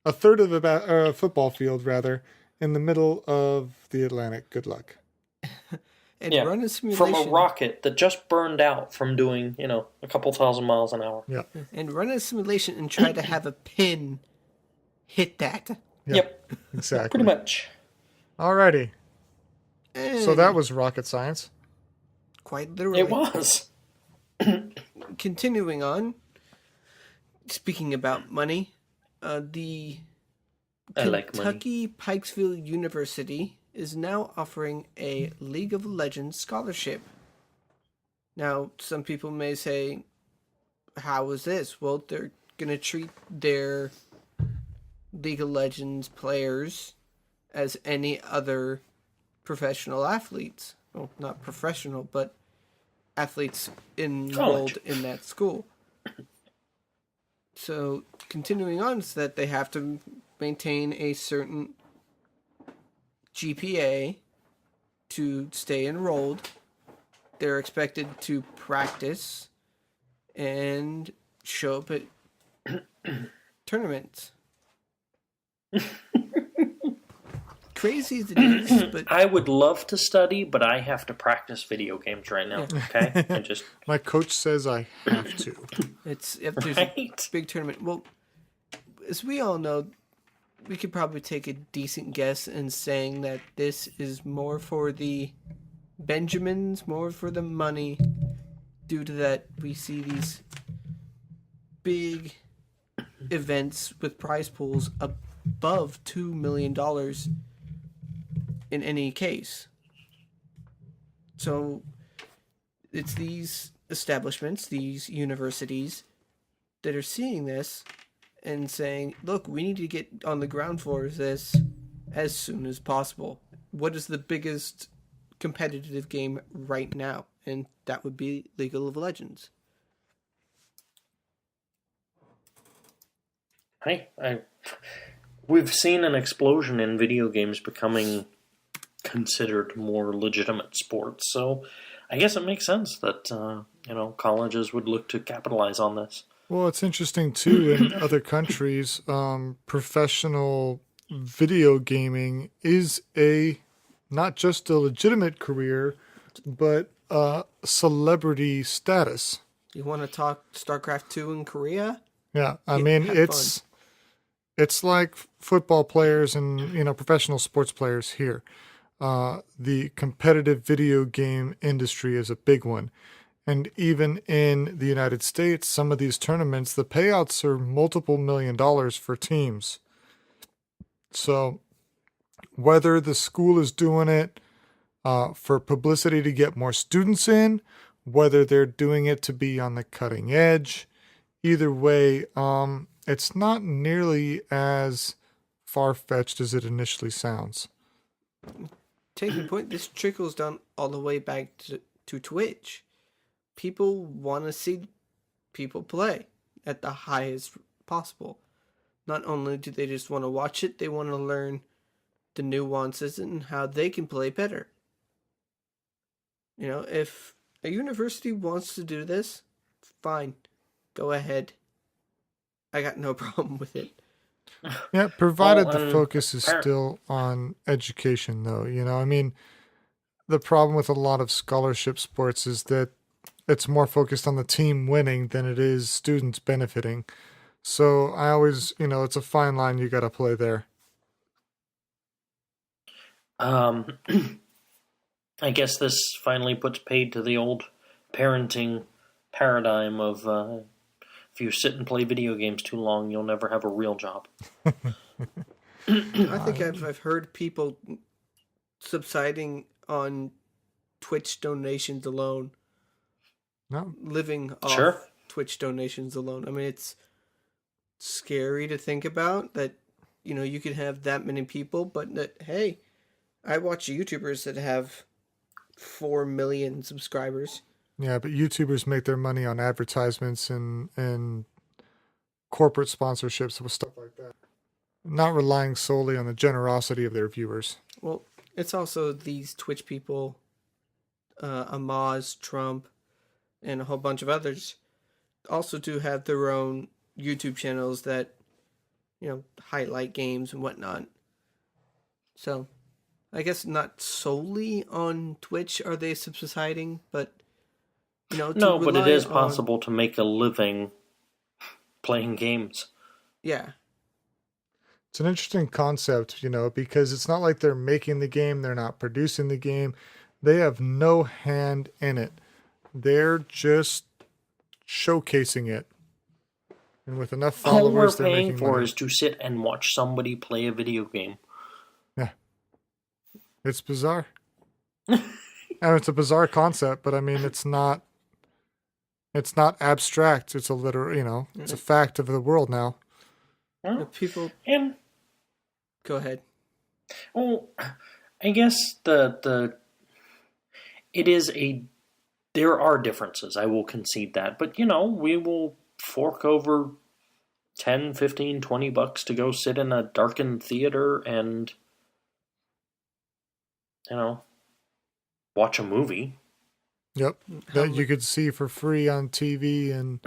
a third of a football field, rather, in the middle of the Atlantic. Good luck. And run a simulation. From a rocket that just burned out from doing, a couple thousand miles an hour. Yeah. And run a simulation and try to have a pin hit that. Yep. Exactly. Pretty much. Alrighty. And So that was rocket science. quite literally. It was. Continuing on, speaking about money, the I like money. Kentucky Pikesville University is now offering a League of Legends scholarship. Now, some people may say, how is this? Well, they're going to treat their League of Legends players as any other professional athletes. Well, not professional, but athletes enrolled in that school. So, continuing on is that they have to maintain a certain GPA to stay enrolled. They're expected to practice and show up at tournaments. Crazy as it is, but I would love to study, but I have to practice video games right now. Okay, My coach says I have to. there's a right. big tournament. Well, as we all know, we could probably take a decent guess in saying that this is more for the Benjamins, more for the money, due to that we see these big events with prize pools above $2 million in any case. So it's these establishments, these universities, that are seeing this and saying, look, we need to get on the ground floor of this as soon as possible. What is the biggest competitive game right now? And that would be League of Legends. We've seen an explosion in video games becoming considered more legitimate sports, so I guess it makes sense that colleges would look to capitalize on this. Well, it's interesting too. In other countries, professional video gaming is not just a legitimate career, but celebrity status. You want to talk StarCraft 2 in Korea? Yeah, I mean it's like football players and professional sports players here. The competitive video game industry is a big one. And even in the United States, some of these tournaments, the payouts are multiple $1 million for teams. So whether the school is doing it for publicity to get more students in, whether they're doing it to be on the cutting edge, either way, it's not nearly as far-fetched as it initially sounds. Taking point, this trickles down all the way back to Twitch. People want to see people play at the highest possible. Not only do they just want to watch it, they want to learn the nuances and how they can play better. If a university wants to do this, fine, go ahead. I got no problem with it. Yeah, provided the focus is still on education, though. I mean, the problem with a lot of scholarship sports is that it's more focused on the team winning than it is students benefiting. So I always, it's a fine line you got to play there. I guess this finally puts paid to the old parenting paradigm of if you sit and play video games too long, you'll never have a real job. I think I've heard people subsiding on Twitch donations alone, No, living Sure. off Twitch donations alone. I mean, it's scary to think about that, you could have that many people, but that, hey, I watch YouTubers that have 4 million subscribers. yeah, but YouTubers make their money on advertisements and corporate sponsorships with stuff like that, not relying solely on the generosity of their viewers. Well, it's also these Twitch people, Amaz, Trump, and a whole bunch of others also do have their own YouTube channels that, highlight games and whatnot. So, I guess not solely on Twitch are they subsiding, but, to No, but it rely is on- possible to make a living playing games. Yeah. It's an interesting concept, because it's not like they're making the game, they're not producing the game. They have no hand in it. They're just showcasing it. And with enough All we're followers, they're paying making for money. is to sit and watch somebody play a video game. Yeah. It's bizarre. And it's a bizarre concept, but I mean, it's not abstract. It's a literal, it's a fact of the world now. Well, People, and go ahead. well, I guess it is there are differences. I will concede that, but we will fork over 10, 15, $20 to go sit in a darkened theater and watch a movie. Yep. That you could see for free on TV in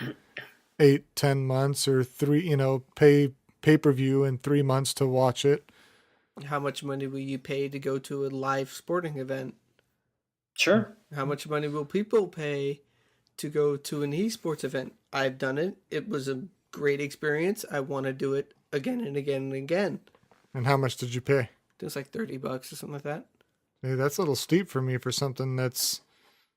8-10 months, or pay-per-view in 3 months to watch it. How much money will you pay to go to a live sporting event? Sure. How much money will people pay to go to an esports event? I've done it. It was a great experience. I want to do it again and again and again. And how much did you pay? It was like $30 or something like that. Hey, that's a little steep for me for something that's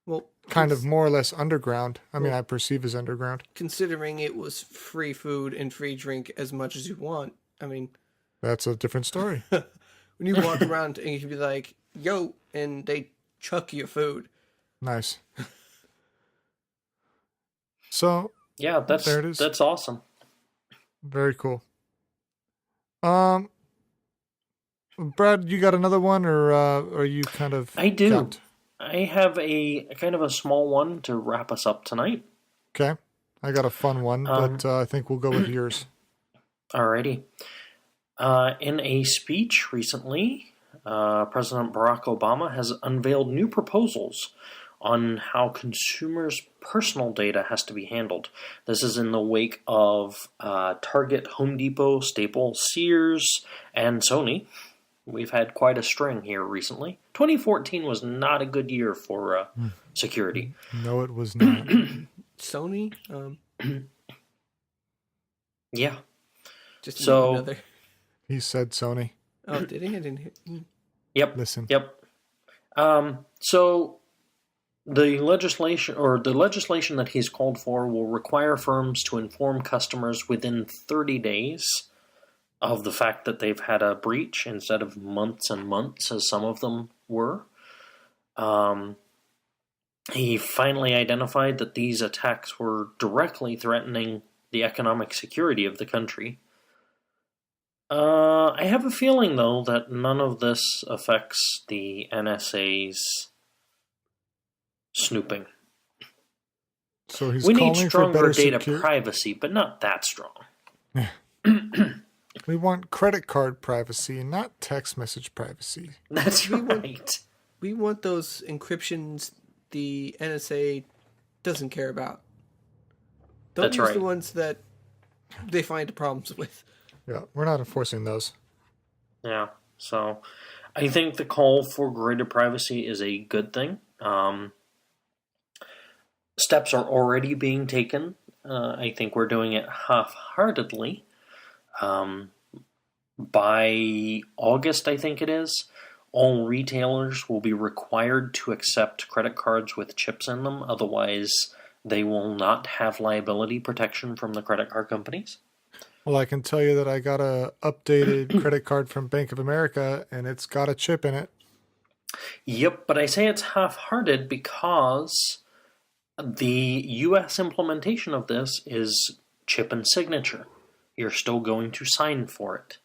Well, kind of more or less underground. I mean, I perceive as underground. considering it was free food and free drink as much as you want. I mean, That's a different story. when you walk around and you can be like, yo, and they chuck you food. Nice. So, Yeah, There it is. that's awesome. very cool. Brad, you got another one, or are you kind of... I do. got- I have a kind of a small one to wrap us up tonight. Okay. I got a fun one, but I think we'll go with yours. Alrighty. In a speech recently, President Barack Obama has unveiled new proposals on how consumers' personal data has to be handled. This is in the wake of Target, Home Depot, Staples, Sears, and Sony. We've had quite a string here recently. 2014 was not a good year for security. No, it was not. Sony, Yeah. just So- another. He said Sony. Oh, did he? I didn't hear. Yep. Listen. Yep. So the legislation that he's called for will require firms to inform customers within 30 days of the fact that they've had a breach, instead of months and months as some of them were. He finally identified that these attacks were directly threatening the economic security of the country. I have a feeling, though, that none of this affects the NSA's snooping. So he's We calling need for stronger better data security. privacy, but not that strong. We want credit card privacy, not text message privacy. That's right. We want those encryptions the NSA doesn't care about. Don't That's use right. the ones that they find problems with. Yeah, we're not enforcing those. Yeah, so I think the call for greater privacy is a good thing. Steps are already being taken. I think we're doing it half-heartedly. By August, I think it is, all retailers will be required to accept credit cards with chips in them. Otherwise, they will not have liability protection from the credit card companies. Well, I can tell you that I got a updated credit card from Bank of America, and it's got a chip in it. Yep, but I say it's half-hearted because the US implementation of this is chip and signature. You're still going to sign for it.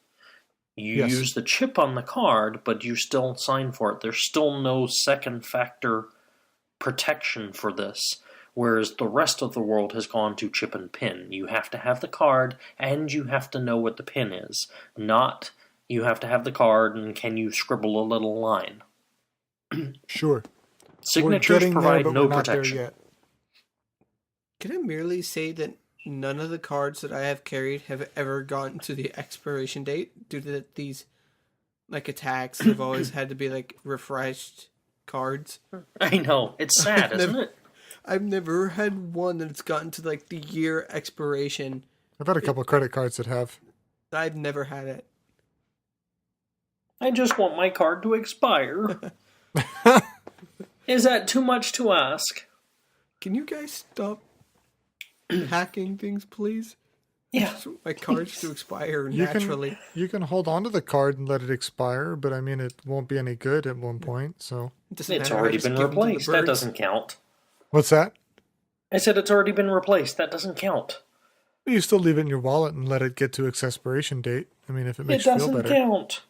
You Yes. use the chip on the card, but you still sign for it. There's still no second factor protection for this, whereas the rest of the world has gone to chip and pin. You have to have the card, and you have to know what the pin is. Not, you have to have the card, and can you scribble a little line. Sure. Signatures we're getting provide there, but no we're not protection. there yet. Can I merely say that none of the cards that I have carried have ever gotten to the expiration date due to these like attacks? Have always had to be like refreshed cards. I know. It's sad, I've isn't never- it? I've never had one that's gotten to like the year expiration. I've had a couple of credit cards that have. I've never had it. I just want my card to expire. Is that too much to ask? Can you guys stop hacking things, please? Yeah. Just want my cards to expire You naturally. You can hold on to the card and let it expire, but I mean, it won't be any good at one point. So It doesn't It's matter, I already just been give them to the replaced. That birds. doesn't count. what's that? I said it's already been replaced. That doesn't count. You still leave it in your wallet and let it get to its expiration date. I mean, if it It makes you feel doesn't better. count.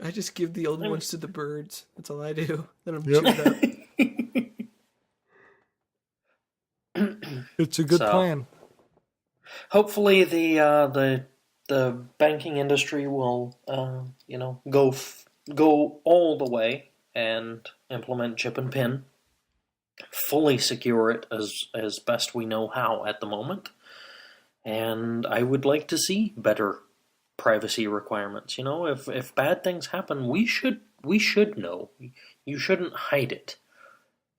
I just give the old ones to the birds. That's all I do. Then I'm Yep. chewed up. It's a good So- plan. Hopefully, the banking industry will go all the way and implement chip and pin, fully secure it as best we know how at the moment. And I would like to see better privacy requirements. You know, if bad things happen, we should know. You shouldn't hide it.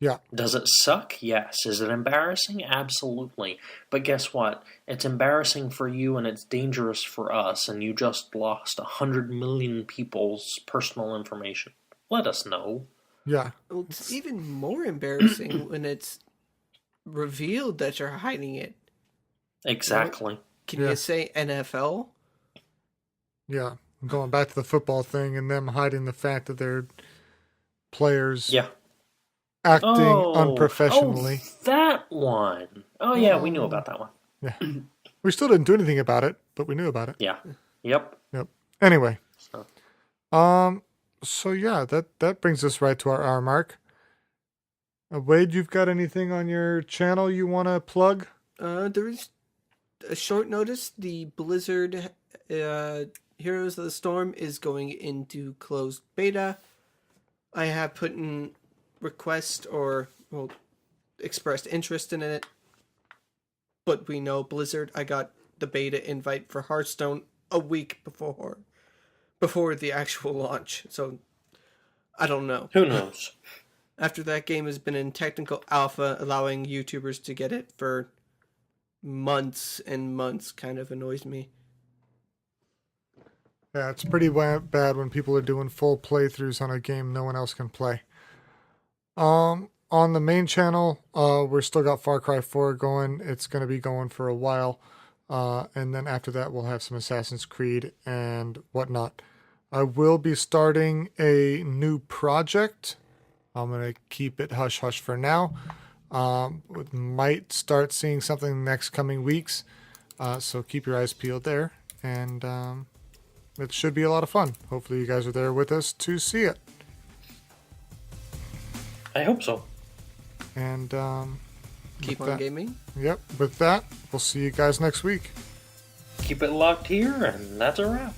Yeah. Does it suck? Yes. Is it embarrassing? Absolutely. But guess what? It's embarrassing for you and it's dangerous for us, and you just lost 100 million people's personal information. Let us know. Yeah. Well, it's even more embarrassing when it's revealed that you're hiding it. Exactly. Can Yeah. you say NFL? Yeah. Going back to the football thing and them hiding the fact that they're players Yeah. acting unprofessionally. Oh, that one. Oh, yeah, we knew about that one. Yeah. We still didn't do anything about it, but we knew about it. Yeah. Yep. Anyway. So. So yeah, that brings us right to our hour mark. Wade, you've got anything on your channel you want to plug? There is a short notice. The Blizzard Heroes of the Storm is going into closed beta. I have put in request expressed interest in it. But we know Blizzard, I got the beta invite for Hearthstone a week before the actual launch. So I don't know. Who knows? After that game has been in technical alpha, allowing YouTubers to get it for months and months kind of annoys me. Yeah, it's pretty bad when people are doing full playthroughs on a game no one else can play. On the main channel, we're still got Far Cry 4 going. It's going to be going for a while. And then after that, we'll have some Assassin's Creed and whatnot. I will be starting a new project. I'm going to keep it hush-hush for now. Might start seeing something in the next coming weeks. So keep your eyes peeled there. And it should be a lot of fun. Hopefully you guys are there with us to see it. I hope so. And Keep with on that- gaming. Yep, with that, we'll see you guys next week. Keep it locked here, and that's a wrap.